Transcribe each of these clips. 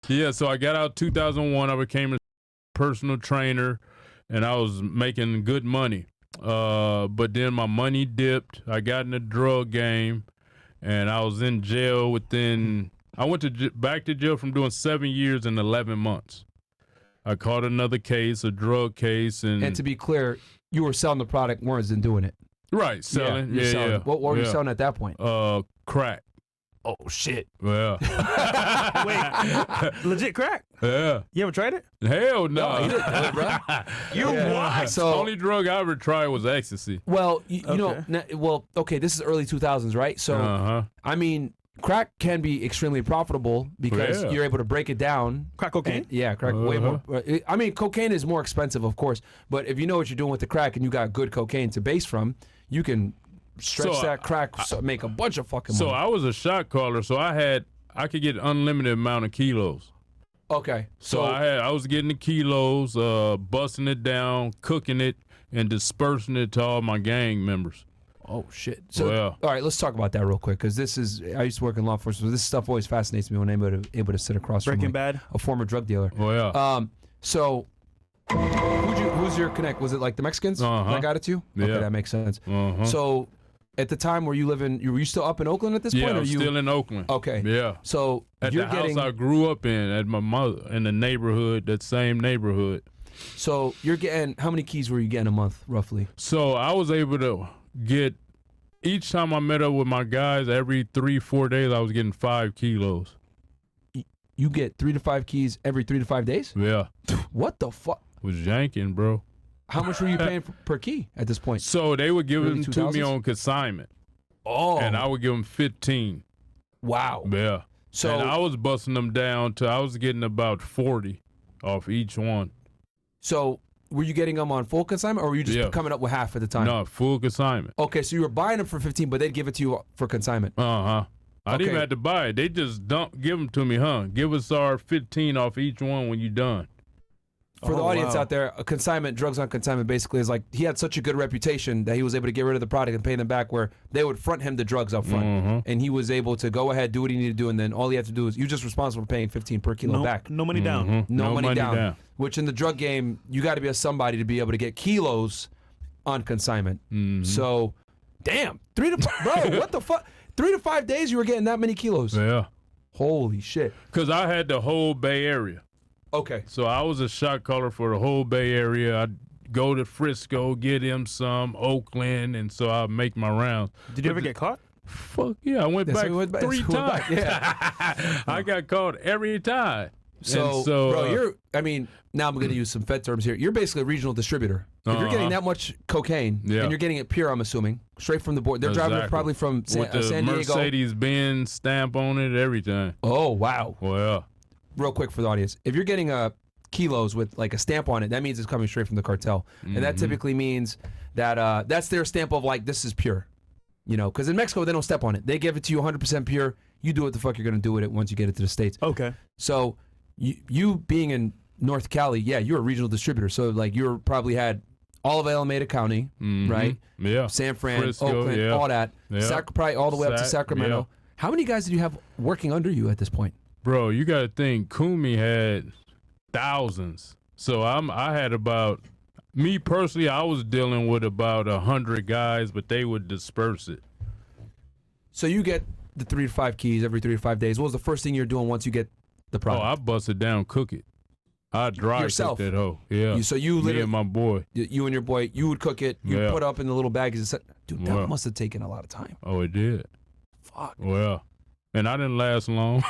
Yeah, so I got out 2001. I became a personal trainer, and I was making good money. But then my money dipped. I got in the drug game, and I was in jail I went back to jail from doing 7 years and 11 months. I caught another case, a drug case. And to be clear, you were selling the product, weren't doing it. Right, selling. Yeah. Yeah. What were you selling at that point? Crack. Oh, shit. Yeah. Wait, legit crack? Yeah. You ever tried it? Hell no. You didn't do it, bro. What? So, the only drug I ever tried was ecstasy. well, you know, this is early 2000s, right? So, I mean, crack can be extremely profitable because you're able to break it down. Crack cocaine? Crack way more. I mean, cocaine is more expensive, of course, but if you know what you're doing with the crack and you got good cocaine to base from, you can stretch that crack, make a bunch of fucking money. So I was a shot caller, so I could get unlimited amount of kilos. Okay. So I was getting the kilos, busting it down, cooking it, and dispersing it to all my gang members. Oh, shit. So, all right, let's talk about that real quick, because I used to work in law enforcement, so this stuff always fascinates me when I'm able to sit across Breaking from Bad, a former drug dealer. Oh, yeah. So, who's your connect? Was it like the Mexicans that got it to you? Yeah. Okay, that makes sense. So, at the time, were you still up in Oakland at this point? Yeah, or I'm still in Oakland. Okay. Yeah. So, at you're the house I grew up in, at my mother, in the neighborhood, that same neighborhood. So, you're getting, how many keys were you getting a month, roughly? So, I was able to get, each time I met up with my guys, every 3-4 days, I was getting 5 kilos. You get 3 to 5 keys every 3 to 5 days? Yeah. What the fuck? Was yanking, bro. How much were you paying per key at this point? So they would give them to 2000s? me on consignment. Oh. And I would give them 15. Wow. Yeah. So and I was busting them down to, I was getting about 40 off each one. So were you getting them on full consignment, or were you just coming up with half at the time? No, full consignment. Okay, so you were buying them for 15, but they'd give it to you for consignment. I didn't even have to buy it. They just give them to me, Give us our 15 off each one when you're done. For the audience out there, a consignment, drugs on consignment, basically is like he had such a good reputation that he was able to get rid of the product and pay them back, where they would front him the drugs up front. And he was able to go ahead, do what he needed to do, and then all he had to do is, you're just responsible for paying 15 per kilo back. No money down. No money down. Which in the drug game, you got to be a somebody to be able to get kilos on consignment. So, damn, bro, what the fuck? 3 to 5 days you were getting that many kilos? Yeah. Holy shit. Because I had the whole Bay Area. Okay. So I was a shot caller for the whole Bay Area. I'd go to Frisco, get him some, Oakland, and so I'd make my rounds. Did you ever get caught? Fuck yeah, I went back 3 times. I got caught every time. So bro, now I'm going to use some Fed terms here. You're basically a regional distributor. If you're getting that much cocaine, and you're getting it pure, I'm assuming, straight from the board. They're driving it probably from San Diego. Mercedes-Benz stamp on it, everything. Oh, wow. Well, real quick for the audience, if you're getting kilos with like a stamp on it, that means it's coming straight from the cartel. And that typically means that that's their stamp of like, this is pure. You know, because in Mexico, they don't step on it. They give it to you 100% pure. You do what the fuck you're going to do with it once you get it to the States. Okay. So you being in North Cali, you're a regional distributor. So like you probably had all of Alameda County, right? Yeah. San Fran, Frisco, Oakland, all that. Probably all the way up to Sacramento. Yeah. How many guys did you have working under you at this point? Bro, you got to think, Kumi had thousands. So I had about, me personally, I was dealing with about 100 guys, but they would disperse it. So you get the 3 to 5 keys every 3 to 5 days. What was the first thing you're doing once you get the product? Oh, I bust it down, cook it. I dry cook that hoe. Yeah. So you literally, me and my boy. You and your boy, you would cook it. You put up in the little baggies. Dude, that must have taken a lot of time. Oh, it did. Fuck. Well, and I didn't last long.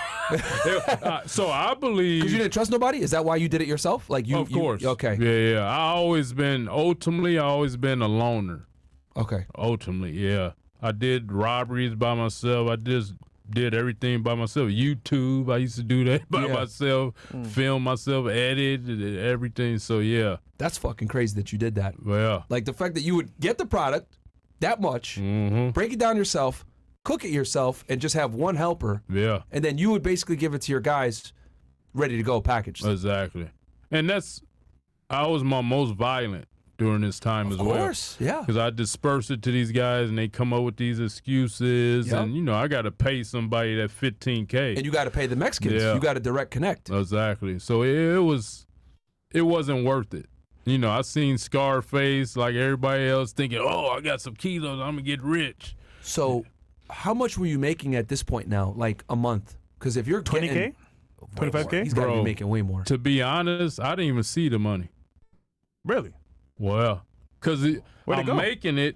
So I believe, because you didn't trust nobody. Is that why you did it yourself? Like you? Of course. Okay. Yeah. I always been a loner. Okay. Ultimately, yeah. I did robberies by myself. I just did everything by myself. YouTube, I used to do that by myself. Film myself, edit, everything. So yeah. That's fucking crazy that you did that. Well, like the fact that you would get the product that much, break it down yourself, cook it yourself, and just have one helper. Yeah. And then you would basically give it to your guys ready to go packaged. Exactly. And I was my most violent during this time as well. Of course, yeah. Because I disperse it to these guys, and they come up with these excuses, Yep. and, you know, I got to pay somebody that $15K. And you got to pay the Mexicans. Yeah. You got a direct connect. Exactly. So it wasn't worth it. You know, I seen Scarface like everybody else thinking, oh, I got some kilos, I'm going to get rich. So how much were you making at this point now? Like a month? Because if you're 20K? getting 25K? he's got to be Bro. making way more. To be honest, I didn't even see the money. Really? Well, because Where'd it I'm go? making it,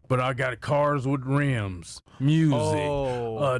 but I got cars with rims, music. Oh.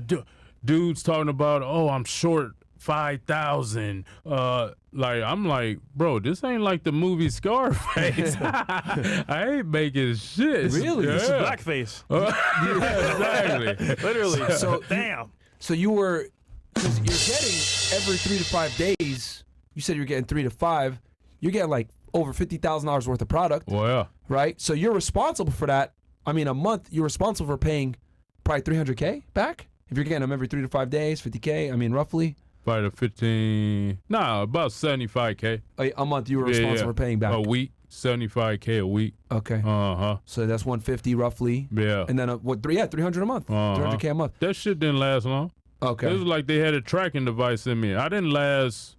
Dudes talking about, oh, I'm short 5,000. I'm like, bro, this ain't like the movie Scarface. I ain't making shit. Really? Yeah. This is blackface. Yeah, exactly. Literally. So- damn. So you were, because you're getting every 3 to 5 days, you said you're getting 3 to 5, you're getting like over $50,000 worth of product, Well, yeah. right? So you're responsible for that. I mean, a month, you're responsible for paying probably $300K back? If you're getting them every 3 to 5 days, 50K, I mean, roughly. Probably the 15, about 75K. A month you were Yeah, responsible yeah. for paying back. A week, 75K a week. Okay. Uh-huh. So that's 150 roughly. Yeah. And then, 300 a month. Uh-huh. 300K a month. That shit didn't last long. Okay. It was like they had a tracking device in me. I didn't last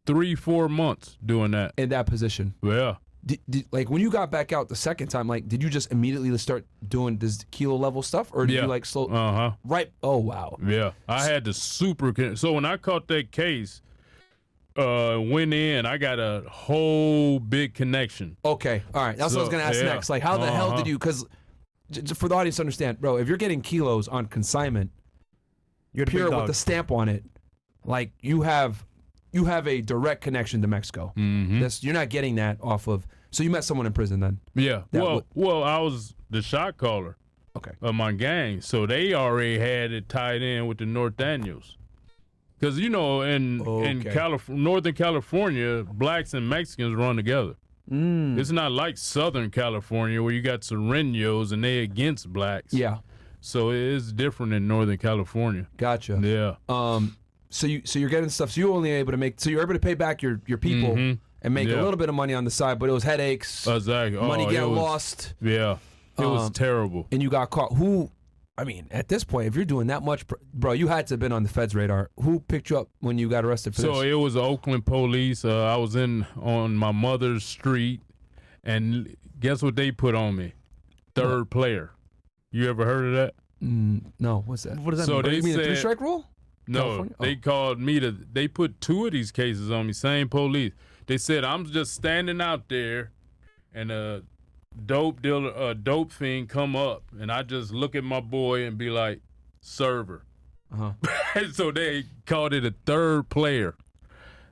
3-4 months doing that. In that position. Yeah. Like when you got back out the second time, like did you just immediately start doing this kilo level stuff, or did Yeah. you like slow? Uh-huh. Right. Oh wow. Yeah. I had the so when I caught that case, went in, I got a whole big connection. Okay. All right. That's what I was So, gonna ask yeah. next. Like, how the hell Uh-huh. did you? Because for the audience to understand, bro, if you're getting kilos on consignment, You're the pure big with dog. the stamp on it, like you have a direct connection to Mexico. Mm-hmm. You're not getting that off of. So you met someone in prison then? Yeah. That Well, I was the shot caller Okay. of my gang, so they already had it tied in with the North Daniels. Because, you know, in Okay. Northern California, blacks and Mexicans run together. It's not like Southern California where you got Serenos and they against blacks. Yeah. So it's different in Northern California. Gotcha. Yeah. So you're getting stuff. So you're only able to make. So you're able to pay back your people and make a Yeah. little bit of money on the side, but it was headaches, Exactly. money it getting was- lost, Yeah. It was terrible. and you got caught. Who? I mean, at this point, if you're doing that much, bro, you had to have been on the feds' radar. Who picked you up when you got arrested for So this? it was the Oakland police. I was on my mother's street, and guess what they put on me? Third player. You ever heard of that? No, what's that? What does that So mean? they You mean the said- 3-strike rule? No, California? they called me they put 2 of these cases on me, same police. They said I'm just standing out there and a dope fiend come up and I just look at my boy and be like, server. Uh-huh. And so they called it a third player.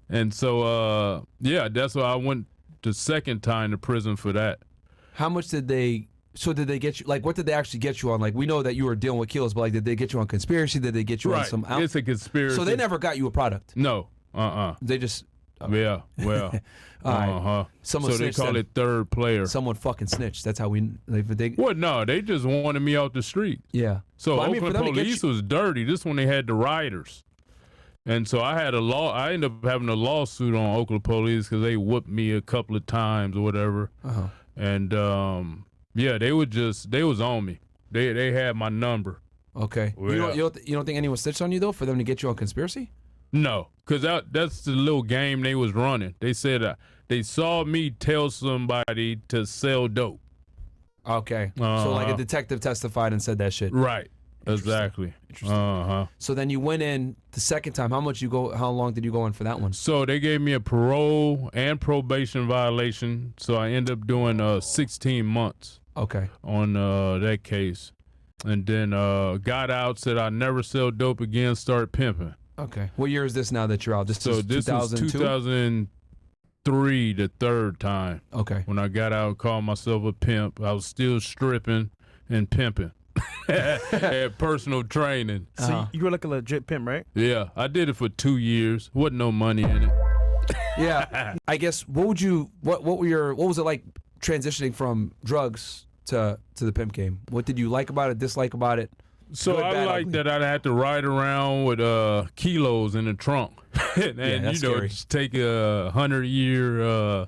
And so, that's why I went the second time to prison for that. How much did they? So did they get you? Like, what did they actually get you on? Like, we know that you were dealing with kilos, but like, did they get you on conspiracy? Did they get you on Right. some? It's a conspiracy. So they never got you a product. No. They just. Yeah. Well. All right. Uh-huh. Someone So they snitched call then. it third player. Someone fucking snitched. That's how we. Like, they. Well, no, they just wanted me out the street. Yeah. So Well, I mean, for Oakland them to get police you- was dirty. This one they had the rioters. And so I ended up having a lawsuit on Oakland police because they whooped me a couple of times or whatever. Uh-huh. And they was on me. They had my number. Okay. Well, You don't think anyone snitched on you though for them to get you on conspiracy? No, because that's the little game they was running. They said they saw me tell somebody to sell dope. Okay. So like a detective testified and said that shit. Right. Exactly. Uh-huh. So then you went in the second time. How long did you go in for that one? So they gave me a parole and probation violation. So I ended up doing 16 months Okay. on that case. And then got out, said I'd never sell dope again, start pimping. Okay. What year is this now that you're out? This So is this was 2002? 2003, the third time. Okay. When I got out and called myself a pimp, I was still stripping and pimping. Had personal training. So you were like a legit pimp, right? Yeah, I did it for 2 years. Wasn't no money in it. Yeah. I guess what was it like transitioning from drugs to the pimp game? What did you like about it, dislike about it? So Good, I bad, like ugly? that I'd have to ride around with kilos in the trunk, and that's scary. just take a 100-year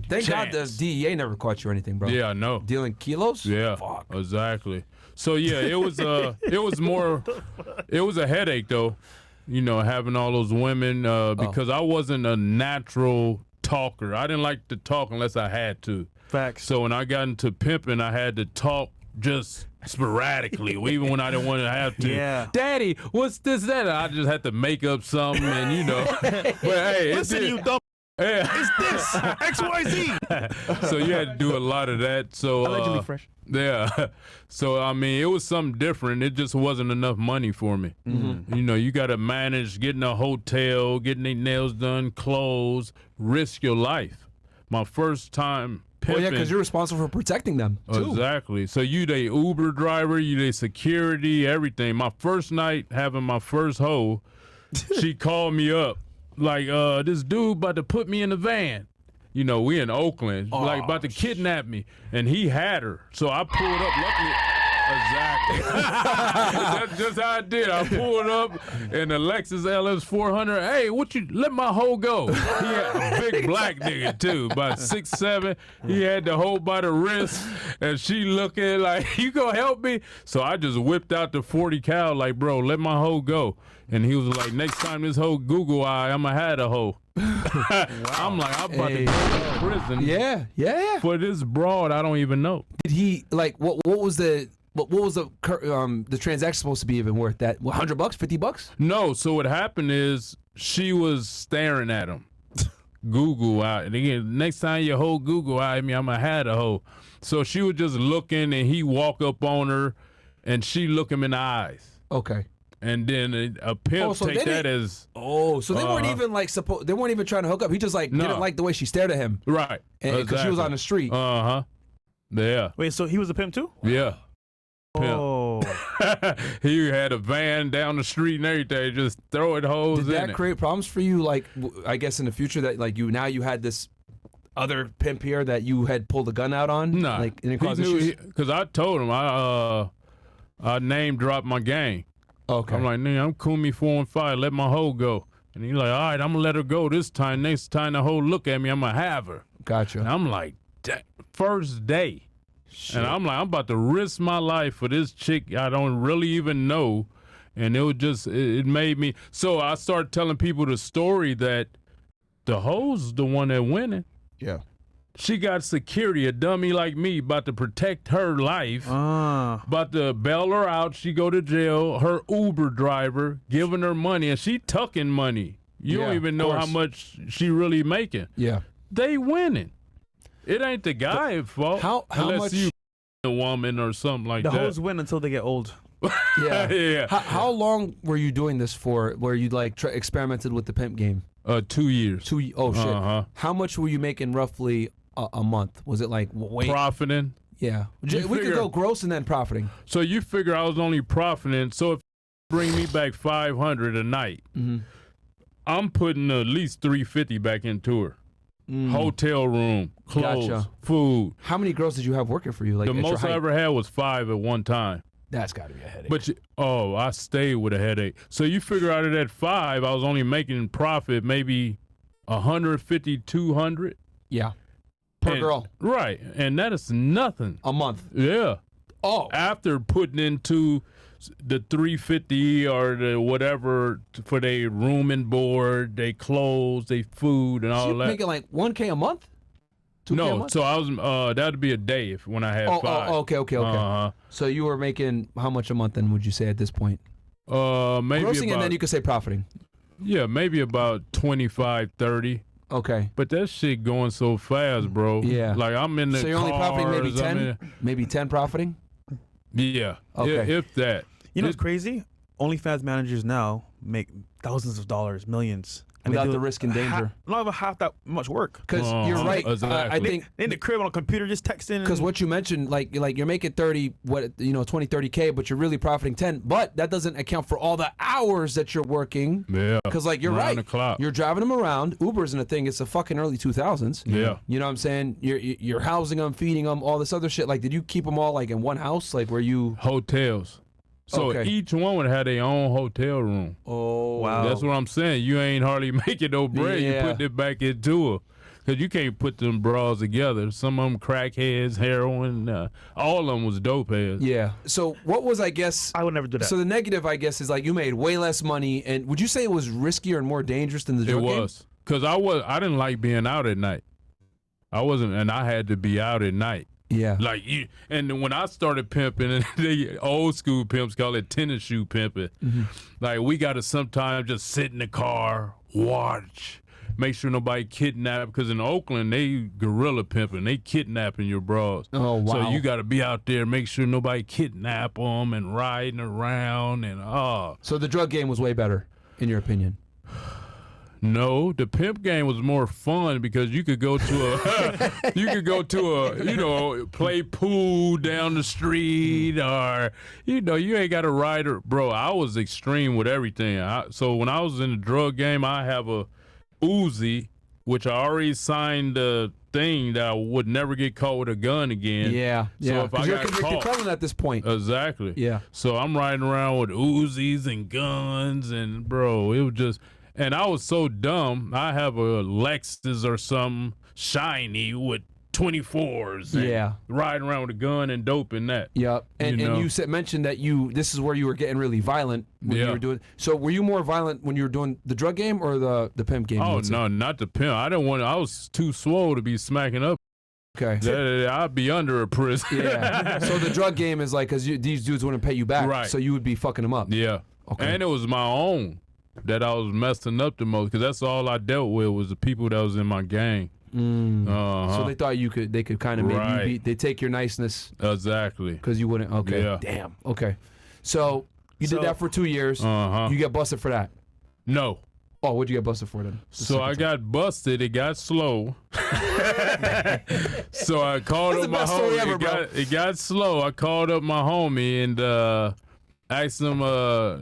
Thank God the chance. DEA never caught you or anything, bro. Yeah, I know. Dealing kilos? Yeah, Fuck. exactly. So yeah, it was a headache though, you know, having all those women because I wasn't a natural talker. I didn't like to talk unless I had to. Facts. So when I got into pimping, I had to talk just sporadically, even when I didn't want to have to. Yeah. Daddy, what's this, that? I just had to make up something, and you know. But hey, Listen, you dumb. Yeah. It's this XYZ. So you had to do a lot of that. So Allegedly fresh. yeah. So I mean, it was something different. It just wasn't enough money for me. Mm-hmm. You know, you got to manage getting a hotel, getting their nails done, clothes, risk your life. My first time Oh, pimping. yeah, because you're responsible for protecting them, too. Exactly. So you the Uber driver, you the security, everything. My first night having my first hoe, she called me up like, this dude about to put me in the van. You know, we in Oakland, like about to kidnap me, and he had her. So I pulled up. Luckily, exactly. That's just how I did. I pulled up in the Lexus LS 400. Hey, let my hoe go? He had a big black nigga too, about 6'7". He had the hoe by the wrist, and she looking like, you gonna help me? So I just whipped out the 40 cal, like, bro, let my hoe go. And he was like, next time this hoe Google I'ma have a hoe. I'm like, I'm about to go to prison. Yeah. For this broad, I don't even know. Did he, like, what was the transaction supposed to be even worth? That $100, $50? No, so what happened is she was staring at him. Google out. And again, next time your hoe Google out, I'ma have a hoe. So she was just looking, and he walk up on her, and she look him in the eyes. Okay. And then a pimp take that as so they weren't even like they weren't even trying to hook up. He just like didn't like the way she stared at him, right? Because she was on the street. Yeah. Wait, so he was a pimp too? Yeah. Pimp. Oh. He had a van down the street and everything, just throwing hoes in it. Did that create problems for you? Like, I guess in the future that like you had this other pimp here that you had pulled a gun out on. Nah, like it cause issues. Because I told him I name dropped my gang. Okay. I'm like, nigga, I'm Kumi 415. Let my hoe go. And he's like, all right, I'm gonna let her go this time. Next time the hoe look at me, I'm gonna have her. Gotcha. And I'm like, first day. Shit. And I'm like, I'm about to risk my life for this chick I don't really even know. And it was just, it made me. So I started telling people the story that the hoe's the one that winning. Yeah. She got security, a dummy like me, about to protect her life, about to bail her out. She go to jail. Her Uber driver giving her money, and she tucking money. You don't even know how much she really making. Yeah. They winning. It ain't the guy's fault. How unless much you a woman or something like The that. hoes win until they get old. Yeah. Yeah. How long were you doing this for? Where you like experimented with the pimp game? 2 years. Oh shit. How much were you making roughly a month? Was it like Profiting. Yeah. We could go gross and then profiting. So you figure I was only profiting. So if you bring me back 500 a night, I'm putting at least 350 back into her. Hotel room, clothes, food. How many girls did you have working for you? Like the most I ever had was 5 at one time. That's got to be a headache. But I stayed with a headache. So you figure out of that 5, I was only making profit maybe 150, 200. Yeah. Per girl. Right. And that is nothing. A month. Yeah. Oh. After putting into the 350 or the whatever for their room and board, they clothes, they food, and all so you're that. Making like $1K a month? 2K a No, month? so I was that'd be a day when I had 5. Okay. So you were making how much a month then? Would you say at this point? Maybe grossing, about, and then you could say profiting. Yeah, maybe about 25, 30. Okay. But that shit going so fast, bro. Yeah. Like I'm in the So you're only profiting maybe cars, 10? Maybe 10 profiting? Yeah. Okay. If that. You know what's crazy? OnlyFans managers now make thousands of dollars, millions. And Without they do the risk and danger. Not even half that much work. Because you're right. Exactly. I think They in the crib on a computer just texting. because what you mentioned, like you're making 20, 30K, but you're really profiting 10. But that doesn't account for all the hours that you're working. Yeah. Because like you're Around right, the clock. you're driving them around. Uber isn't a thing. It's a fucking early 2000s. Yeah. You know what I'm saying? You're housing them, feeding them, all this other shit. Like, did you keep them all like in one house? Like, where you? Hotels. So Okay. each one would have their own hotel room. Oh Wow. That's what I'm saying. You ain't hardly making no bread. Yeah. You put it back into her. Because you can't put them bras together. Some of them crackheads, heroin, all of them was dope heads. Yeah. So what was, I guess... I would never do that. So the negative, I guess, is like you made way less money. And would you say it was riskier and more dangerous than the drug game? It was. Because I didn't like being out at night. I wasn't, and I had to be out at night. Yeah. Like you, and when I started pimping, and the old school pimps call it tennis shoe pimping. Mm-hmm. Like we got to sometimes just sit in the car, watch, make sure nobody kidnap. Because in Oakland, they guerrilla pimping, they kidnapping your bras. Oh wow. So you got to be out there, make sure nobody kidnap them and riding around and So the drug game was way better, in your opinion. No, the pimp game was more fun because you could go to a play pool down the street, or you ain't got to ride or bro. I was extreme with everything. So when I was in the drug game, I have a Uzi, which I already signed the thing that I would never get caught with a gun again. Yeah, So if I got you're caught, felon at this point. exactly. Yeah. So I'm riding around with Uzis and guns, and bro, it was just. And I was so dumb. I have a Lexus or something shiny with 24s. And Yeah. riding around with a gun and dope in that. Yep. And You know? you mentioned that this is where you were getting really violent when you Yeah. were doing. So were you more violent when you were doing the drug game or the pimp game? Oh no, not the pimp. I was too swole to be smacking up. Okay. I'd be under a prison. Yeah. So the drug game is like because these dudes wouldn't pay you back, Right. so you would be fucking them up. Yeah. Okay. And it was my own that I was messing up the most because that's all I dealt with was the people that was in my gang. So they thought they could kind of maybe Right. they take your niceness Exactly. because you wouldn't. Okay. Yeah. Damn. Okay. So you did that for 2 years. You get busted for that. No. Oh, what'd you get busted for then? So I got busted. It got slow. So I called That's up the my best story homie. ever, bro. It got slow. I called up my homie and asked him.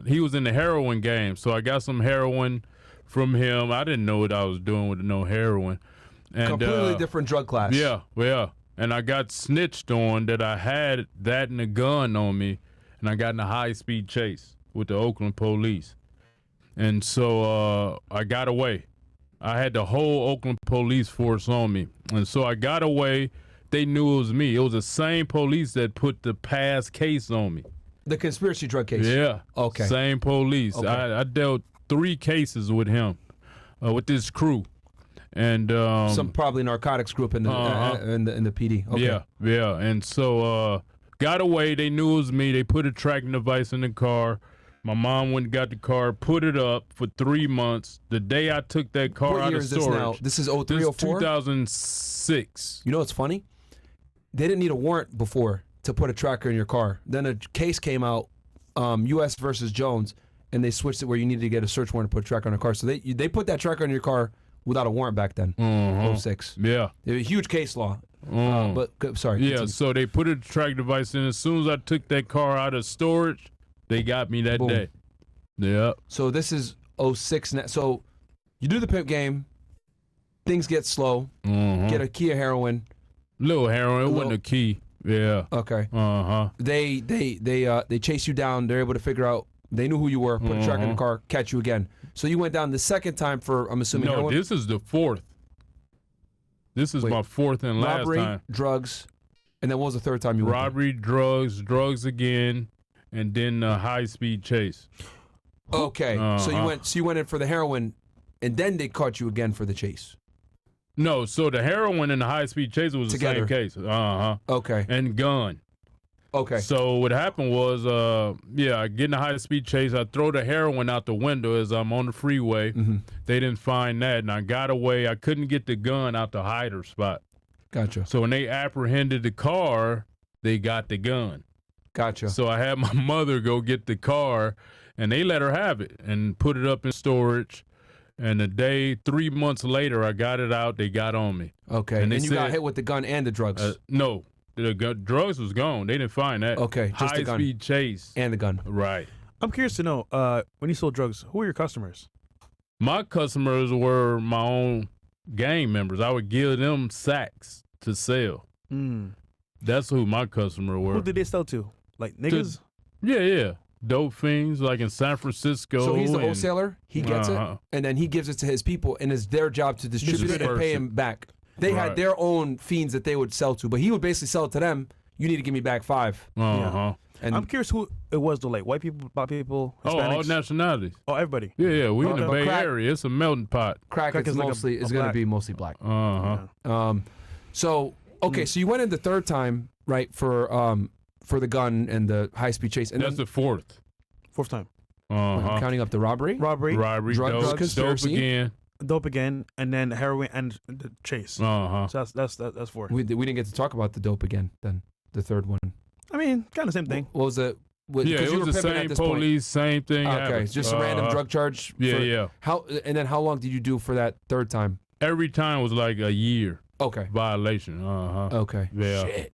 He was in the heroin game, so I got some heroin from him. I didn't know what I was doing with no heroin. And, Completely different drug class. Yeah. And I got snitched on that I had that and a gun on me, and I got in a high-speed chase with the Oakland police. And so I got away. I had the whole Oakland police force on me. And so I got away. They knew it was me. It was the same police that put the past case on me. The conspiracy drug case. Yeah. Okay. Same police. Okay. I dealt 3 cases with him, with this crew. And some probably narcotics group in the in the PD. Okay. Yeah. And so got away. They knew it was me. They put a tracking device in the car. My mom went and got the car, put it up for 3 months. The day I took that car What out year of is this storage. now? This is 03, This is 04? 2006. You know what's funny? They didn't need a warrant before to put a tracker in your car. Then a case came out, U.S. versus Jones, and they switched it where you needed to get a search warrant to put a tracker on a car. So they put that tracker on your car without a warrant back then. 06. Yeah. It was a huge case law. Sorry. Yeah, continue. so they put a track device in. As soon as I took that car out of storage, they got me that Boom. day. Yeah. So this is 06 now. So you do the pimp game, things get slow, get a key of heroin. Little heroin. It wasn't a key. Yeah. Okay. Uh-huh. They chase you down. They're able to figure out. They knew who you were. Put a tracker in the car. Catch you again. So you went down the second time for I'm assuming No, heroin? this is the 4th. This is Wait. my 4th and last Robbery, time. drugs, and then what was the third time you went? Robbery, drugs again, and then a high-speed chase. Okay. So Uh-huh. you went in for the heroin, and then they caught you again for the chase. No, so the heroin and the high-speed chase was Together. the same case. Uh-huh. Okay. And gun. Okay. So what happened was, I get in a high-speed chase. I throw the heroin out the window as I'm on the freeway. Mm-hmm. They didn't find that, and I got away. I couldn't get the gun out the hider spot. Gotcha. So when they apprehended the car, they got the gun. Gotcha. So I had my mother go get the car, and they let her have it and put it up in storage. And 3 months later, I got it out. They got on me. Okay. And they you got said- hit with the gun and the drugs. No, the drugs was gone. They didn't find that. Okay, just the gun. High-speed chase. and the gun. Right. I'm curious to know, when you sold drugs, who were your customers? My customers were my own gang members. I would give them sacks to sell. That's who my customer were. Who did they sell to? Like niggas? Yeah. Dope fiends like in San Francisco. So he's the and- wholesaler. He gets it, and then he gives it to his people, and it's their job to distribute it and pay him back. They Right. had their own fiends that they would sell to, but he would basically sell it to them. You need to give me back 5. Uh-huh. And I'm curious who it was though. Like white people, black people, Oh, all Hispanics. nationalities. Oh, everybody. Yeah, we in the Okay. Bay Crack- Area. It's a melting pot. crack Crack is is like a mostly is going to black. be mostly black. Uh-huh. So okay, so you went in the 3rd time, right, for the gun and the high speed chase, and That's then the 4th. 4th time. Uh-huh. counting up the robbery. Robbery, Robbery, Drugs, dope, conspiracy. again. dope again, and then heroin and the chase. Uh-huh. So that's 4. We didn't get to talk about the dope again. Then the 3rd one. I mean, kind of same thing. What was it? Yeah, it was the same police, same thing. Okay, happened. just a random drug charge. Yeah, for- yeah. How and then how long did you do for that 3rd time? Every time was like a year Okay. violation. Uh-huh. Okay. Yeah. Shit.